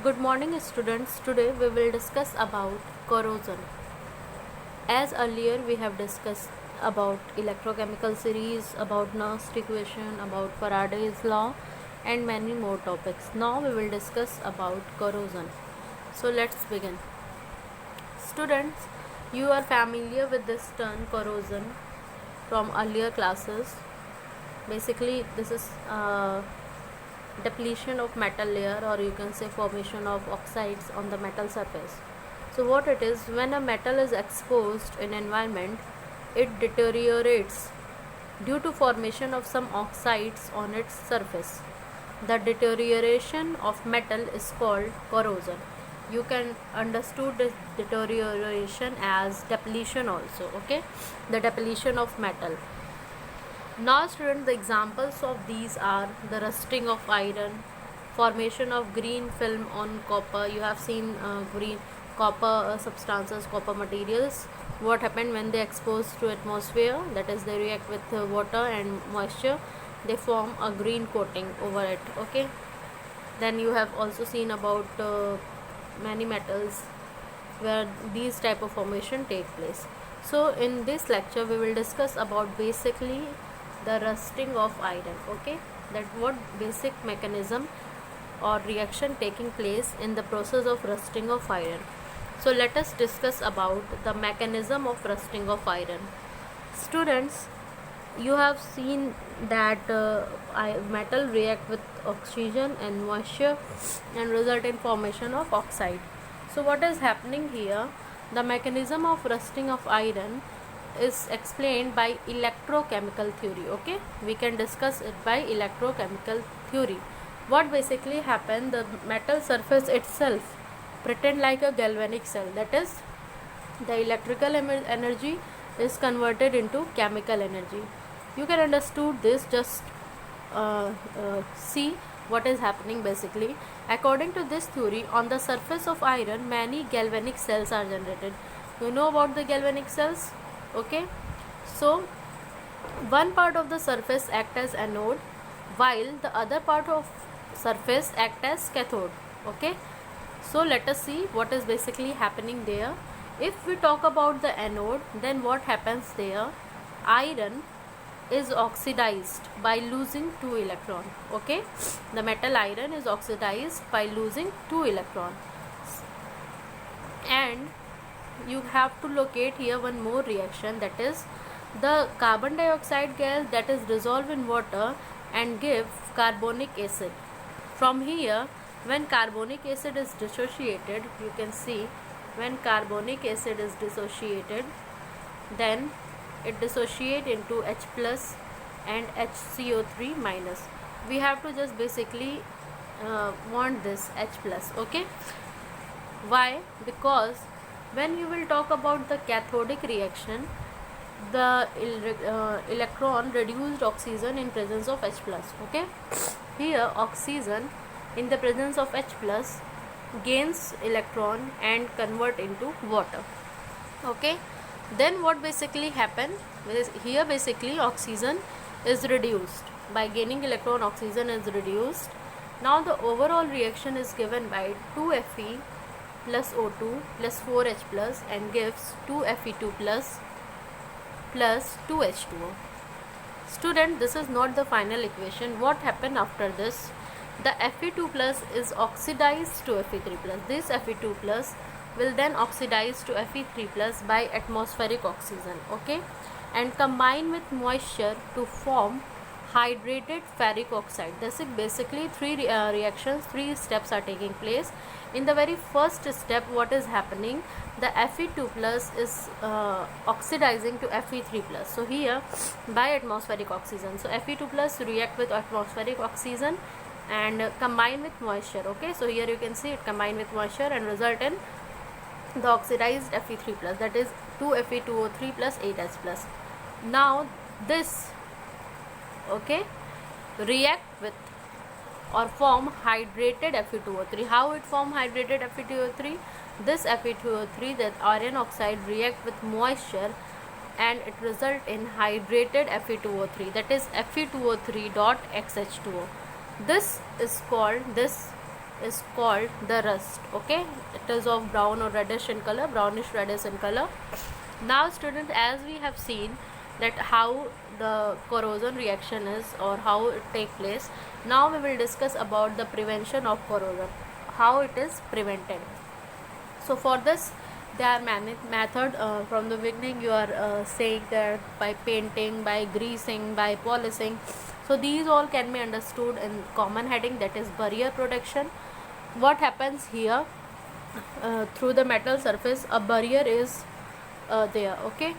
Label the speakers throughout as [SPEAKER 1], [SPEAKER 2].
[SPEAKER 1] Good morning students. Today we will discuss about corrosion. As earlier we have discussed about electrochemical series, about Nernst equation, about Faraday's law and many more topics. Now we will discuss about corrosion. So let's begin. Students, you are familiar with this term corrosion from earlier classes. Basically this is depletion of metal layer, or you can say formation of oxides on the metal surface. So what it is, when a metal is exposed in environment, it deteriorates due to formation of some oxides on its surface. The deterioration of metal is called corrosion. You can understood this deterioration as depletion also. Okay, the depletion of metal. Now students, the examples of these are the rusting of iron, formation of green film on copper. You have seen green copper substances, copper materials. What happened when they exposed to atmosphere, that is they react with water and moisture, they form a green coating over it. Okay, then you have also seen about many metals where these type of formation take place. So in this lecture we will discuss about basically the rusting of iron. Okay, that what basic mechanism or reaction taking place in the process of rusting of iron. So let us discuss about the mechanism of rusting of iron. Students, you have seen that metal react with oxygen and moisture and result in formation of oxide. So what is happening here, the mechanism of rusting of iron is explained by electrochemical theory. Okay, we can discuss it by electrochemical theory. What basically happen, the metal surface itself pretend like a galvanic cell, that is the electrical energy is converted into chemical energy. You can understood this, just see what is happening. Basically, according to this theory, on the surface of iron many galvanic cells are generated. You know about the galvanic cells? Okay, so one part of the surface act as anode while the other part of surface act as cathode. Okay, so let us see what is basically happening there. If we talk about the anode, then what happens there, iron is oxidized by losing 2 electron. Okay, the metal iron is oxidized by losing 2 electron, and you have to locate here one more reaction, that is the carbon dioxide gas that is dissolved in water and give carbonic acid. From here, when carbonic acid is dissociated, you can see when carbonic acid is dissociated, then it dissociate into H plus and HCO3 minus. We have to just basically want this H plus. Okay, why? Because when you will talk about the cathodic reaction, the electron reduced oxygen in presence of H plus. Okay, here oxygen in the presence of H plus gains electron and convert into water. Okay, then what basically happen is, here basically oxygen is reduced by gaining electron, oxygen is reduced. Now the overall reaction is given by 2Fe plus O2 plus 4H plus and gives 2Fe2 plus 2H2O. Student, this is not the final equation. What happened after this? The Fe2 plus is oxidized to Fe3 plus. This Fe2 plus will then oxidize to Fe3 plus by atmospheric oxygen. Okay, and combine with moisture to form hydrated ferric oxide. This is basically three reactions, 3 steps are taking place. In the very first step, what is happening, the Fe2 plus is oxidizing to Fe3 plus. So here by atmospheric oxygen, so Fe2 plus react with atmospheric oxygen and combine with moisture. Okay, so here you can see it combine with moisture and result in the oxidized Fe3 plus, that is 2Fe2O3 plus 8H plus. Now this, okay, react with or form hydrated Fe2O3. How it form hydrated Fe2O3? This Fe2O3, that iron oxide, react with moisture and it result in hydrated Fe2O3, that is Fe2O3 dot XH2O. This is called, this is called the rust. Okay, it is of brown or reddish in color, brownish reddish in color. Now students, as we have seen that how the corrosion reaction is or how it take place, now we will discuss about the prevention of corrosion, how it is prevented. So for this there are many method. From the beginning you are saying that by painting, by greasing, by polishing. So these all can be understood in common heading, that is barrier protection. What happens here, through the metal surface a barrier is there, okay,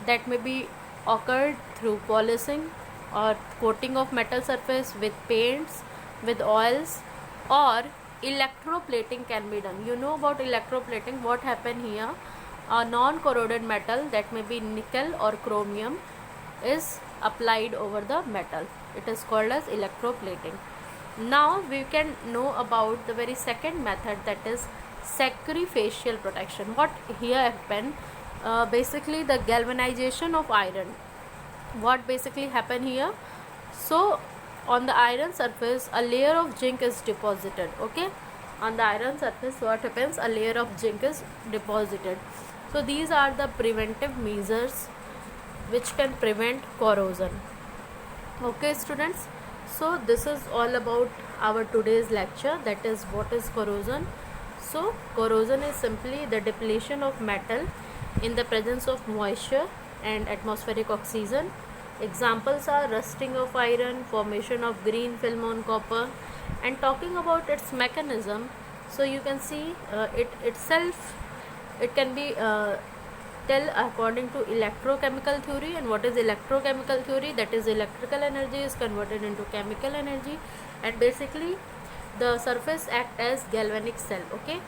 [SPEAKER 1] that may be occurred through polishing or coating of metal surface with paints, with oils, or electroplating can be done. You know about electroplating. What happen here, a non-corroded metal, that may be nickel or chromium, is applied over the metal. It is called as electroplating. Now we can know about the very second method, that is sacrificial protection. What here happen, basically the galvanization of iron. What basically happen here, so on the iron surface a layer of zinc is deposited. Okay, on the iron surface what happens, a layer of zinc is deposited. So these are the preventive measures which can prevent corrosion. Okay students, so this is all about our today's lecture, that is what is corrosion. So corrosion is simply the depletion of metal in the presence of moisture and atmospheric oxygen. Examples are rusting of iron, formation of green film on copper. And talking about its mechanism, so you can see it itself, it can be tell according to electrochemical theory. And what is electrochemical theory? That is electrical energy is converted into chemical energy, and basically the surface act as galvanic cell. Okay,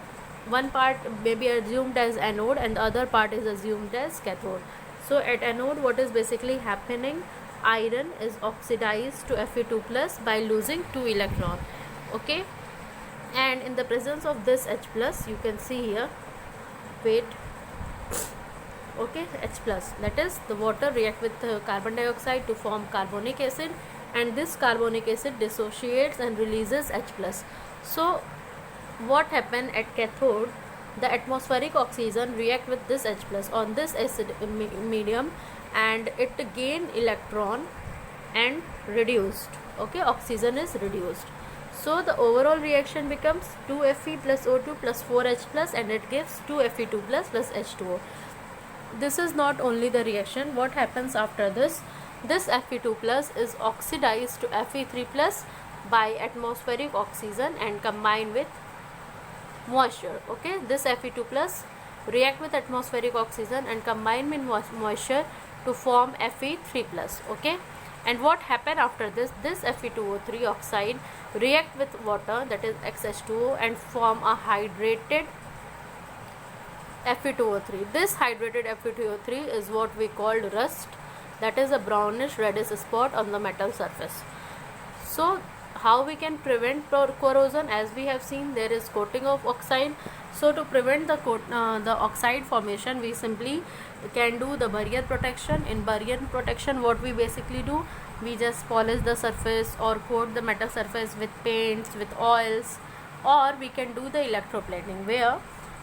[SPEAKER 1] one part may be assumed as anode and the other part is assumed as cathode. So at anode what is basically happening, iron is oxidized to Fe2 plus by losing 2 electron. Okay, and in the presence of this H plus, you can see here, wait, okay, H plus, that is the water react with carbon dioxide to form carbonic acid, and this carbonic acid dissociates and releases H plus. So what happen at cathode, the atmospheric oxygen react with this H plus on this acid medium, and it gain electron and reduced. Okay, oxygen is reduced. So the overall reaction becomes 2Fe plus O2 plus 4H plus, and it gives 2Fe2 plus H2O. This is not only the reaction. What happens after this, this Fe2 plus is oxidized to Fe3 plus by atmospheric oxygen and combined with moisture. Okay, this Fe2 plus react with atmospheric oxygen and combine with moisture to form Fe3 plus. Okay, and what happen after this, this Fe2O3 oxide react with water, that is XH2O, and form a hydrated Fe2O3. This hydrated Fe2O3 is what we called rust, that is a brownish reddish spot on the metal surface. So how we can prevent corrosion? As we have seen, there is coating of oxide. So to prevent the oxide formation, we simply can do the barrier protection. In barrier protection, what we basically do, we just polish the surface or coat the metal surface with paints, with oils, or we can do the electroplating, where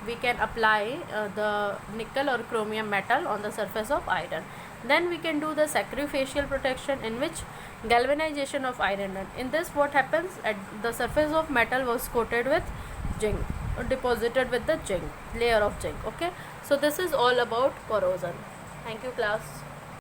[SPEAKER 1] we can apply the nickel or chromium metal on the surface of iron. Then we can do the sacrificial protection, in which galvanization of iron. In this what happens, at the surface of metal was coated with zinc or deposited with the zinc, layer of zinc. Okay, so this is all about corrosion. Thank you class.